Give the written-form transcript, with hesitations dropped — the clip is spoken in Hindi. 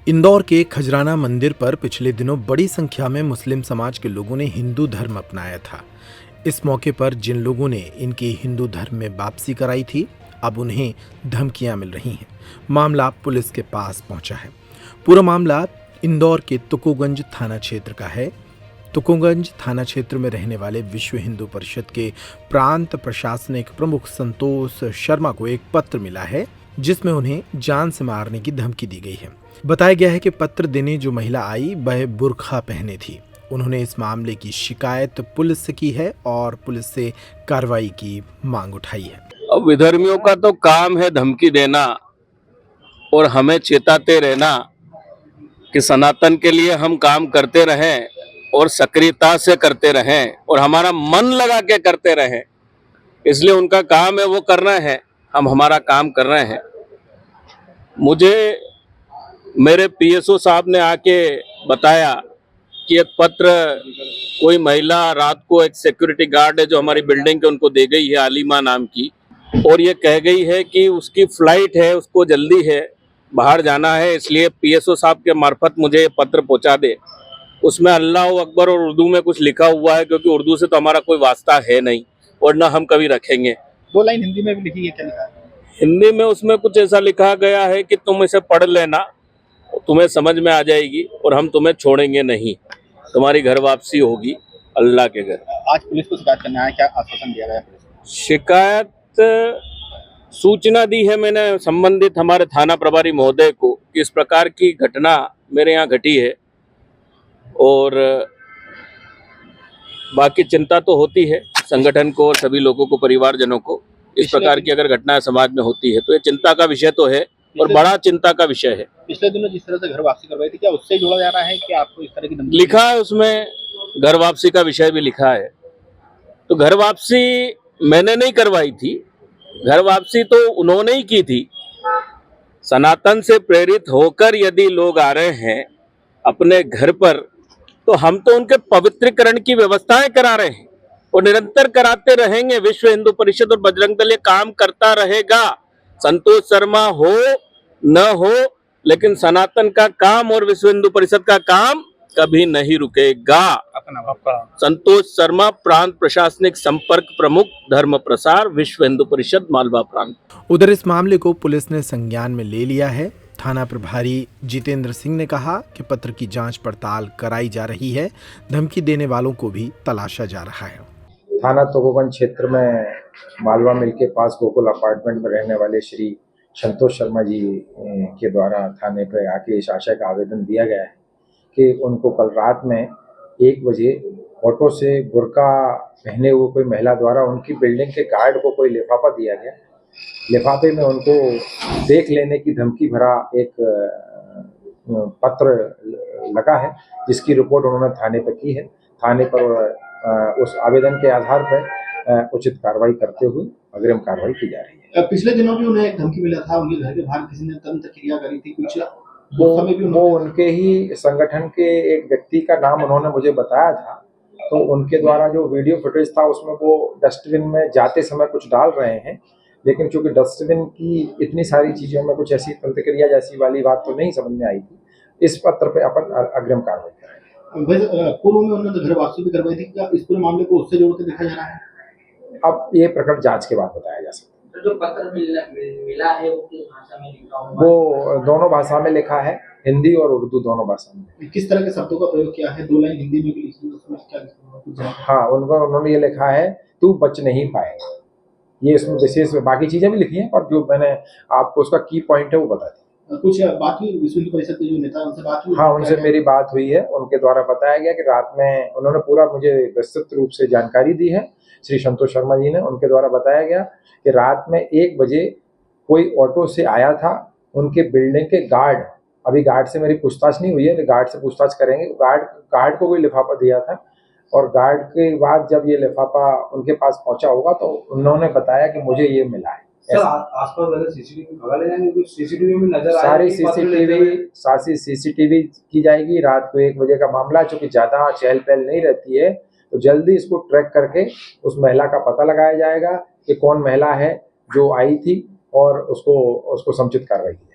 इंदौर के खजराना मंदिर पर पिछले दिनों बड़ी संख्या में मुस्लिम समाज के लोगों ने हिंदू धर्म अपनाया था। इस मौके पर जिन लोगों ने इनकी हिंदू धर्म में वापसी कराई थी, अब उन्हें धमकियां मिल रही हैं। मामला पुलिस के पास पहुंचा है। पूरा मामला इंदौर के तुकोगंज थाना क्षेत्र का है। तुकोगंज थाना क्षेत्र में रहने वाले विश्व हिंदू परिषद के प्रांत प्रशासनिक प्रमुख संतोष शर्मा को एक पत्र मिला है, जिसमें उन्हें जान से मारने की धमकी दी गई है। बताया गया है कि पत्र देने जो महिला आई वह बुर्का पहने थी। उन्होंने इस मामले की शिकायत पुलिस से की है और पुलिस से कार्रवाई की मांग उठाई है। अब विधर्मियों का तो काम है धमकी देना और हमें चेताते रहना कि सनातन के लिए हम काम करते रहें और सक्रियता से करते रहें और हमारा मन लगा के करते रहें। इसलिए उनका काम है वो करना है, हम हमारा काम कर रहे हैं। मुझे मेरे पीएसओ साहब ने आके बताया कि एक पत्र कोई महिला रात को एक सिक्योरिटी गार्ड है जो हमारी बिल्डिंग के उनको दे गई है, आलिमा नाम की, और ये कह गई है कि उसकी फ्लाइट है, उसको जल्दी है, बाहर जाना है, इसलिए पीएसओ साहब के मार्फत मुझे ये पत्र पहुंचा दे। उसमें अल्लाह अकबर और उर्दू में कुछ लिखा हुआ है, क्योंकि उर्दू से तो हमारा कोई वास्ता है नहीं और ना हम कभी रखेंगे। 2 लाइन हिंदी में भी लिखी है, क्या लिखा है? हिंदी में उसमें कुछ ऐसा लिखा गया है कि तुम इसे पढ़ लेना, तुम्हें समझ में आ जाएगी और हम तुम्हें छोड़ेंगे नहीं, तुम्हारी घर वापसी होगी अल्लाह के घर। आज पुलिस को शिकायत करना है, क्या आश्वासन दिया गया पुलिस को? शिकायत सूचना दी है मैंने संबंधित हमारे थाना प्रभारी महोदय को कि इस प्रकार की घटना मेरे यहाँ घटी है, और बाकी चिंता तो होती है संगठन को और सभी लोगों को, परिवारजनों को। इस प्रकार की अगर घटनाएं समाज में होती है तो ये चिंता का विषय तो है और बड़ा चिंता का विषय है। पिछले दिनों जिस तरह से घर वापसी करवाई थी, क्या उससे जोड़ा जा रहा है कि आपको इस तरह की धमकी लिखा है उसमें, घर वापसी का विषय भी लिखा है। तो घर वापसी मैंने नहीं करवाई थी, घर वापसी तो उन्होंने ही की थी। सनातन से प्रेरित होकर यदि लोग आ रहे हैं अपने घर पर, तो हम तो उनके पवित्रीकरण की व्यवस्थाएं करा रहे हैं और निरंतर कराते रहेंगे। विश्व हिंदू परिषद और बजरंग दल ये काम करता रहेगा। संतोष शर्मा हो न हो, लेकिन सनातन का काम और विश्व हिंदू परिषद का काम कभी नहीं रुकेगा। आपका संतोष शर्मा, प्रांत प्रशासनिक संपर्क प्रमुख, धर्म प्रसार, विश्व हिंदू परिषद, मालवा प्रांत। उधर इस मामले को पुलिस ने संज्ञान में ले लिया है। थाना प्रभारी जितेंद्र सिंह ने कहा कि पत्र की जांच पड़ताल कराई जा रही है, धमकी देने वालों को भी तलाशा जा रहा है। थाना तुकोगंज क्षेत्र में मालवा मिल के पास गोकुल अपार्टमेंट में रहने वाले श्री संतोष शर्मा जी के द्वारा थाने पर आके इस आशय का आवेदन दिया गया है कि उनको कल रात में 1 बजे ऑटो से बुर्का पहने हुए कोई महिला द्वारा उनकी बिल्डिंग के गार्ड को कोई लिफाफा दिया गया। लिफाफे में उनको देख लेने की धमकी भरा एक पत्र लगा है, जिसकी रिपोर्ट उन्होंने थाने पर की है। थाने पर उस आवेदन के आधार पर उचित कार्रवाई करते हुए अग्रिम कार्रवाई की जा रही है। पिछले दिनों भी उन्हें एक धमकी मिला था, उनके घर के बाहर किसी ने तुरंत क्रिया करी थी कुछ, वो उनके ही संगठन के एक व्यक्ति का नाम उन्होंने मुझे बताया था। तो उनके द्वारा जो वीडियो फुटेज था उसमें वो डस्टबिन में जाते समय कुछ डाल रहे हैं, लेकिन चूंकि डस्टबिन की इतनी सारी चीजों में कुछ ऐसी प्रतिक्रिया जैसी वाली बात तो नहीं समझ में आई थी। इस पत्र पे अपन अग्रिम कार्रवाई करेंगे। पूर्व में उन्होंने घर वापसी भी करवाई थी, क्या इस पूरे मामले को उससे जोड़ के देखा जा रहा है? अब ये प्रकरण जांच के बाद बताया जा सकता है। जो पत्र मिला है वो किस भाषा में लिखा हुआ है? वो दोनों भाषा में लिखा है, हिंदी और उर्दू दोनों भाषा में। किस तरह के शब्दों का प्रयोग किया है? 2 लाइन हिंदी में भी लिखी है, उसमें क्या लिखा है? हाँ, उन्होंने ये लिखा है, तू बच नहीं पाएगा। ये इसमें विशेष, बाकी चीजें भी लिखी हैं, पर जो मैंने आपको उसका की पॉइंट है वो बता दी। कुछ बात हुई विश्व हिंदू परिषद के जो नेता उनसे बात हुई? हाँ, उनसे मेरी बात हुई है। उनके द्वारा बताया गया कि रात में उन्होंने पूरा मुझे विस्तृत रूप से जानकारी दी है। श्री संतोष शर्मा जी ने, उनके द्वारा बताया गया कि रात में 1 बजे कोई ऑटो से आया था। उनके बिल्डिंग के गार्ड, अभी गार्ड से मेरी पूछताछ नहीं हुई है, गार्ड से पूछताछ करेंगे। गार्ड को कोई लिफाफा दिया था और गार्ड के बाद जब ये लिफाफा उनके पास पहुंचा होगा तो उन्होंने बताया कि मुझे ये मिला है। सर, आसपास वाले सीसीटीवी भगा ले जाएंगे, कुछ सीसीटीवी में नजर आया? सारी सीसीटीवी की जाएगी। रात को 1 बजे का मामला है, चूंकि ज्यादा चहल पहल नहीं रहती है, तो जल्दी इसको ट्रैक करके उस महिला का पता लगाया जाएगा कि कौन महिला है जो आई थी और उसको समुचित कार्रवाई की जाएगी।